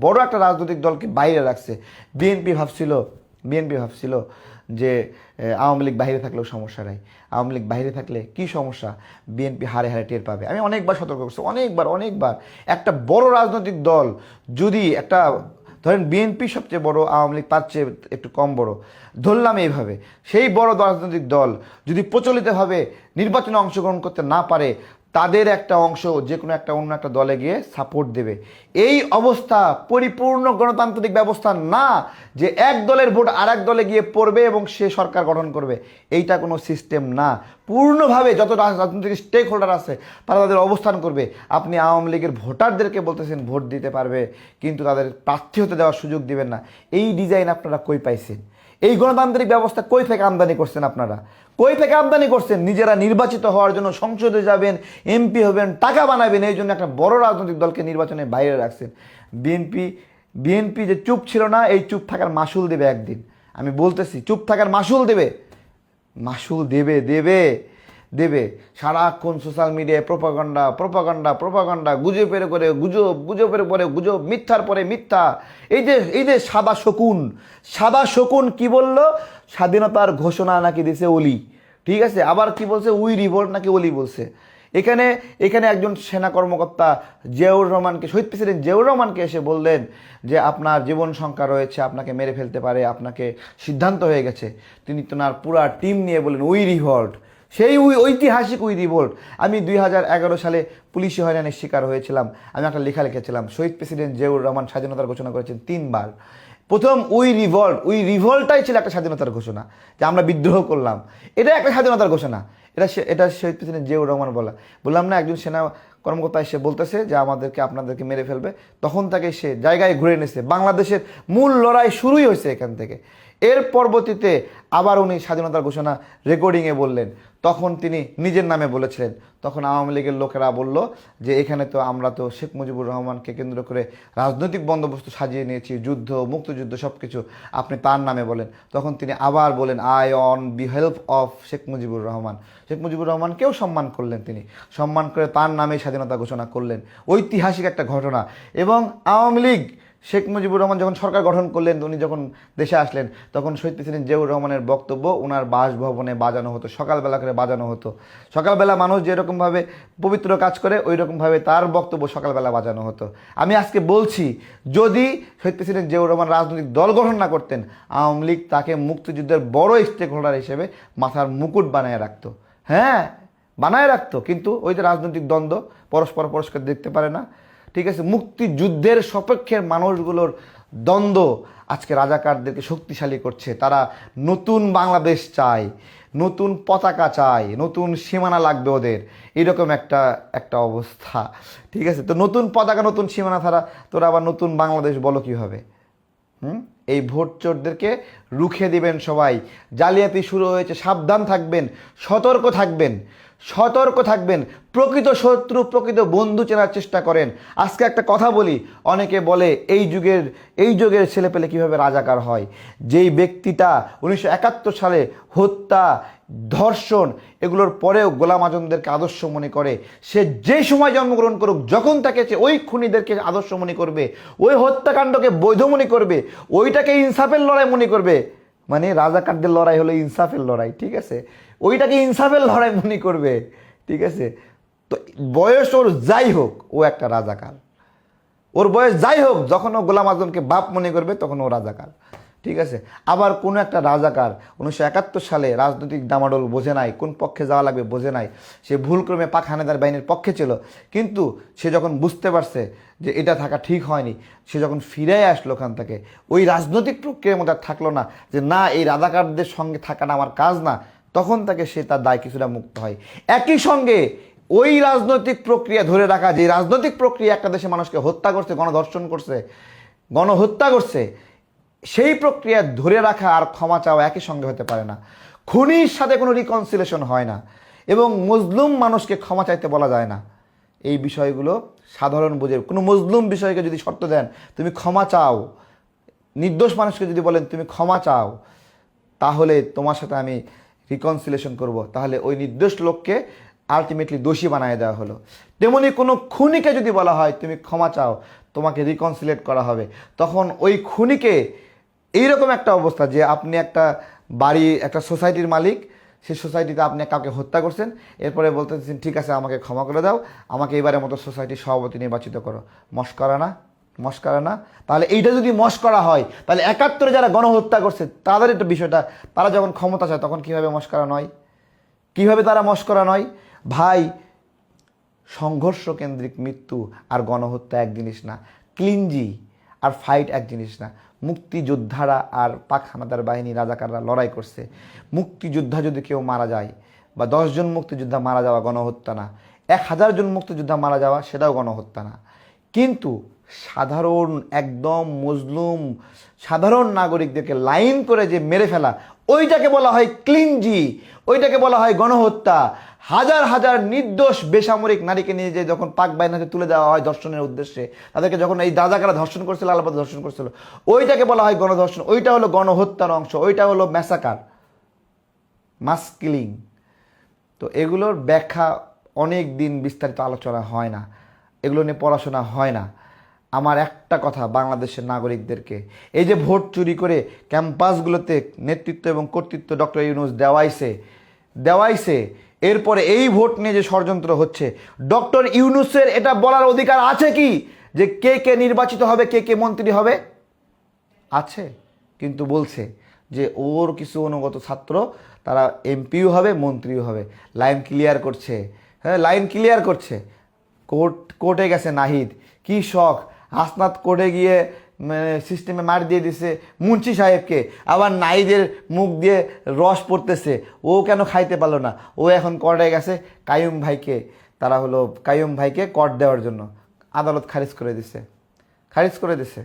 বড় একটা রাজনৈতিক দলকে বাইরে রাখছে। বিএনপি ভাবছিল যে আওয়ামী লীগ বাইরে থাকলেও সমস্যা নাই, আওয়ামী লীগ বাইরে থাকলে কি সমস্যা, বিএনপি হারে হারে টের পাবে। আমি অনেকবার সতর্ক করছি, অনেকবার একটা বড় রাজনৈতিক দল যদি একটা, ধরেন বিএনপি সবচেয়ে বড়, আওয়ামী লীগ তার চেয়ে একটু কম বড়, ধরলাম এইভাবে, সেই বড় রাজনৈতিক দল যদি প্রচলিতভাবে নির্বাচনে অংশগ্রহণ করতে না পারে, তাদের একটা অংশ যে কোনো একটা অন্য একটা দলে গিয়ে সাপোর্ট দেবে। এই অবস্থা পরিপূর্ণ গণতান্ত্রিক ব্যবস্থা না, যে এক দলের ভোট আর এক দলে গিয়ে পড়বে এবং সে সরকার গঠন করবে। এইটা কোনো সিস্টেম না। পূর্ণভাবে যত রাজনৈতিক স্টেক হোল্ডার আছে তারা তাদের অবস্থান করবে। আপনি আওয়ামী লীগের ভোটারদেরকে বলতেছেন ভোট দিতে পারবে, কিন্তু তাদের প্রার্থী হতে দেওয়ার সুযোগ দিবেন না। এই ডিজাইন আপনারা কই পাইছেন? এই গণতান্ত্রিক ব্যবস্থা কই থেকে আমদানি করছেন? আপনারা কই থেকে আমদানি করছেন? নিজেরা নির্বাচিত হওয়ার জন্য সংসদে যাবেন, এমপি হবেন, টাকা বানাবেন, এই জন্য একটা বড় রাজনৈতিক দলকে নির্বাচনে বাইরে রাখছেন। বিএনপি যে চুপ ছিল না, এই চুপ থাকার মাসুল দেবে একদিন। আমি বলতেছি, চুপ থাকার মাসুল দেবে, দেবে। সারাক্ষণ সোশ্যাল মিডিয়ায় প্রোপাগান্ডা, গুজবের পরে গুজব, মিথ্যার পরে মিথ্যা। এই যে সাদা শকুন কি বলল? স্বাধীনতার ঘোষণা নাকি দিছে অলি, ঠিক আছে? আবার কি বলছে? উই রিভোল্ট নাকি অলি বলছে। এখানে একজন সেনা কর্মকর্তা শহীদ প্রেসিডেন্ট জিয়াউর রহমানকে এসে বললেন যে আপনার জীবন সংখ্যা রয়েছে, আপনাকে মেরে ফেলতে পারে, আপনাকে সিদ্ধান্ত হয়ে গেছে। তিনি তোনার পুরা টিম নিয়ে বললেন উই রিভোল্ট। সেই ঐতিহাসিক উই রিভোল্ট। আমি 2011 সালে পুলিশি হয়রানির শিকার হয়েছিলাম। আমি একটা লেখা লিখেছিলাম, শহীদ প্রেসিডেন্ট জিয়াউর রহমান স্বাধীনতার ঘোষণা করেছেন 3 বার। প্রথম উই রিভোল্টটাই ছিল একটা স্বাধীনতার ঘোষণা, যে আমরা বিদ্রোহ করলাম, এটা একটা স্বাধীনতার ঘোষণা। এটা শহীদ প্রেসিডেন্ট জিয়াউর রহমান বললাম না, একজন সেনা কর্মকর্তা এসে বলতেছে যে আপনাদেরকে মেরে ফেলবে, তখন তাকে সে জায়গায় ঘুরে এনেছে। বাংলাদেশের মূল লড়াই শুরুই হয়েছে এখান থেকে। এর পরবর্তীতে আবার উনি স্বাধীনতার ঘোষণা রেকর্ডিংয়ে বললেন, তখন তিনি নিজের নামে বলেছিলেন। তখন আওয়ামী লীগের লোকেরা বলল যে এখানে তো আমরা তো শেখ মুজিবুর রহমানকে কেন্দ্র করে রাজনৈতিক বন্দোবস্ত সাজিয়ে নিয়েছি, যুদ্ধ, মুক্তিযুদ্ধ সব কিছু আপনি তার নামে বলেন। তখন তিনি আবার বলেন আই অন বিহেল্প অফ শেখ মুজিবুর রহমান। শেখ মুজিবুর রহমানকেও সম্মান করলেন, তিনি সম্মান করে তার নামে স্বাধীনতা ঘোষণা করলেন। ঐতিহাসিক একটা ঘটনা। এবং আওয়ামী লীগ, শেখ মুজিবুর রহমান যখন সরকার গঠন করলেন, উনি যখন দেশে আসলেন, তখন শহীদ প্রেসিডেন্ট জিয়াউর রহমানের বক্তব্য ওনার বাসভবনে বাজানো হতো, সকালবেলা করে বাজানো হতো। সকালবেলা মানুষ যেরকমভাবে পবিত্র কাজ করে, ওই রকমভাবে তার বক্তব্য সকালবেলা বাজানো হতো। আমি আজকে বলছি, যদি শহীদ প্রেসিডেন্ট জিয়াউর রহমান রাজনৈতিক দল গঠন না করতেন, আওয়ামী লীগ তাকে মুক্তিযুদ্ধের বড় স্টেক হোল্ডার হিসেবে মাথার মুকুট বানিয়ে রাখতো। হ্যাঁ, বানায় রাখতো। কিন্তু ওই যে রাজনৈতিক দ্বন্দ্ব, পরস্পর দেখতে পারে না, ঠিক আছে? মুক্তিযুদ্ধের সপক্ষের মানুষগুলোর দ্বন্দ্ব আজকে রাজাকারদেরকে শক্তিশালী করছে। তারা নতুন বাংলাদেশ চায়, নতুন পতাকা চায়, নতুন সীমানা লাগবে ওদের, এরকম একটা অবস্থা, ঠিক আছে? তো নতুন পতাকা, নতুন সীমানা ছাড়া তোরা আবার নতুন বাংলাদেশ বলো কীভাবে? এই ভোট চোরদেরকে রুখে দিবেন সবাই। জালিয়াতি শুরু হয়েছে, সাবধান থাকবেন, সতর্ক থাকবেন। প্রকৃত শত্রু, প্রকৃত বন্ধু চেনার চেষ্টা করেন। আজকে একটা কথা বলি, অনেকে বলে এই যুগের ছেলেপেলে কীভাবে রাজাকার হয়। যেই ব্যক্তিটা 1971 সালে হত্যা, ধর্ষণ এগুলোর পরেও গোলাম আজমদেরকে আদর্শ মনে করে, সে যে সময় জন্মগ্রহণ করুক, যখন তাকে ওই খুনিদেরকে আদর্শ মনে করবে, ওই হত্যাকাণ্ডকে বৈধ মনে করবে, ওইটাকে ইনসাফের লড়াই মনে করবে। মানে রাজাকারদের লড়াই হলো ইনসাফের লড়াই, ঠিক আছে? ওইটাকে ইনসাফের লড়াই মনে করবে, ঠিক আছে? তো বয়স ওর যাই হোক, ও একটা রাজাকার। ওর বয়স যাই হোক, যখন ও গোলাম আজমকে বাপ মনে করবে, তখন ও রাজাকার, ঠিক আছে? আবার কোনো একটা রাজাকার 1971 সালে রাজনৈতিক ডামাডোল বোঝে নাই, কোন পক্ষে যাওয়া লাগবে বোঝে নাই, সে ভুলক্রমে পাক হানাদার বাহিনীর পক্ষে ছিল। কিন্তু সে যখন বুঝতে পারছে যে এটা থাকা ঠিক হয়নি, সে যখন ফিরে আসলো ওখান থেকে, ওই রাজনৈতিক প্রক্রিয়ার মধ্যে থাকলো না, যে না এই রাজাকারদের সঙ্গে থাকাটা আমার কাজ না, তখন তাকে সে তার দায় কিছুটা মুক্ত হয়। একই সঙ্গে ওই রাজনৈতিক প্রক্রিয়া ধরে রাখা, যে রাজনৈতিক প্রক্রিয়া একটা দেশে মানুষকে হত্যা করছে, গণধর্ষণ করছে, গণহত্যা করছে, সেই প্রক্রিয়া ধরে রাখা আর ক্ষমা চাওয়া একই সঙ্গে হতে পারে না। খুনির সাথে কোনো রিকনসিলেশন হয় না, এবং মজলুম মানুষকে ক্ষমা চাইতে বলা যায় না। এই বিষয়গুলো সাধারণ বুঝে, কোনো মজলুম বিষয়কে যদি শর্ত দেন তুমি ক্ষমা চাও, নির্দোষ মানুষকে যদি বলেন তুমি ক্ষমা চাও, তাহলে তোমার সাথে আমি রিকনসিলেশন করব, তাহলে ওই নির্দোষ লোককে আলটিমেটলি দোষী বানিয়ে দেওয়া হলো। তেমনি কোনো খুনিকে যদি বলা হয় তুমি ক্ষমা চাও, তোমাকে রিকনসিলেট করা হবে, তখন ওই খুনিকে এইরকম একটা অবস্থা যে আপনি একটা বাড়ি, একটা সোসাইটির মালিক, সেই সোসাইটিতে আপনি কাউকে হত্যা করছেন, এরপরে বলতেছেন ঠিক আছে আমাকে ক্ষমা করে দাও, আমাকে এবারের মতো সোসাইটির সভাপতি নির্বাচিত করো। মস্করা না? মস্করা না? তাহলে এইটা যদি মস্করা হয়, তাহলে ৭১ যারা গণহত্যা করছে তাদের একটা বিষয়টা, তারা যখন ক্ষমতা চায় তখন কীভাবে মস্করা নয়? কীভাবে তারা মস্করা নয়? ভাই, সংঘর্ষ কেন্দ্রিক মৃত্যু আর গণহত্যা এক জিনিস না, ক্লিনজি আর ফাইট এক জিনিস না। মুক্তিযোদ্ধারা আর পাক হানাদার বাহিনী রাজাকাররা লড়াই করছে। মুক্তিযোদ্ধা যদি কেউ মারা যায় বা ১০ জন মুক্তিযোদ্ধা মারা যাওয়া গণহত্যা না, ১,০০০ জন মুক্তিযোদ্ধা মারা যাওয়া সেটাও গণহত্যা না। কিন্তু সাধারণ একদম মজলুম সাধারণ নাগরিকদেরকে লাইন করে যে মেরে ফেলা, ওইটাকে বলা হয় ক্লিনজি, ওইটাকে বলা হয় গণহত্যা। হাজার হাজার নির্দোষ বেসামরিক নারীকে নিয়ে যে যখন পাক বাহিনীতে তুলে দেওয়া হয় ধর্ষণের উদ্দেশ্যে, তাদেরকে যখন এই রাজাকাররা ধর্ষণ করছিল, আলাপাতে ধর্ষণ করছিল, ওইটাকে বলা হয় গণধর্ষণ। ওইটা হলো গণহত্যার অংশ, ওইটা হলো ম্যাসাকার, মাস কিলিং। তো এগুলোর ব্যাখ্যা অনেক দিন বিস্তারিত আলোচনা হয় না, এগুলো নিয়ে পড়াশোনা হয় না। আমার একটা কথা বাংলাদেশের নাগরিকদেরকে, এই যে ভোট চুরি করে ক্যাম্পাসগুলোতে নেতৃত্ব এবং কর্তৃত্ব ডক্টর ইউনূস দেওয়াইছে, এরপরে এই ভোট নিয়ে যে ষড়যন্ত্র হচ্ছে, ডক্টর ইউনূসের এটা বলার অধিকার আছে কি যে কে কে নির্বাচিত হবে, কে কে মন্ত্রী হবে? আছে, কিন্তু বলছে যে ওর কিছু অনুগত ছাত্র তারা এমপিও হবে, মন্ত্রীও হবে। লাইন ক্লিয়ার করছে, হ্যাঁ লাইন ক্লিয়ার করছে। কোর্টে গেছে নাহিদ, কি শখ, হাসনাত কোর্টে গিয়ে সিস্টেমে মার দিয়ে দিছে মুন্সি সাহেবকে, আবার নাহিদের মুখ দিয়ে রস পড়তেছে, ও কেন খাইতে পারলো না? ও এখন কোর্টে গেছে কাইয়ুম ভাইকে কর দেওয়ার জন্য, আদালত খারিজ করে দিছে।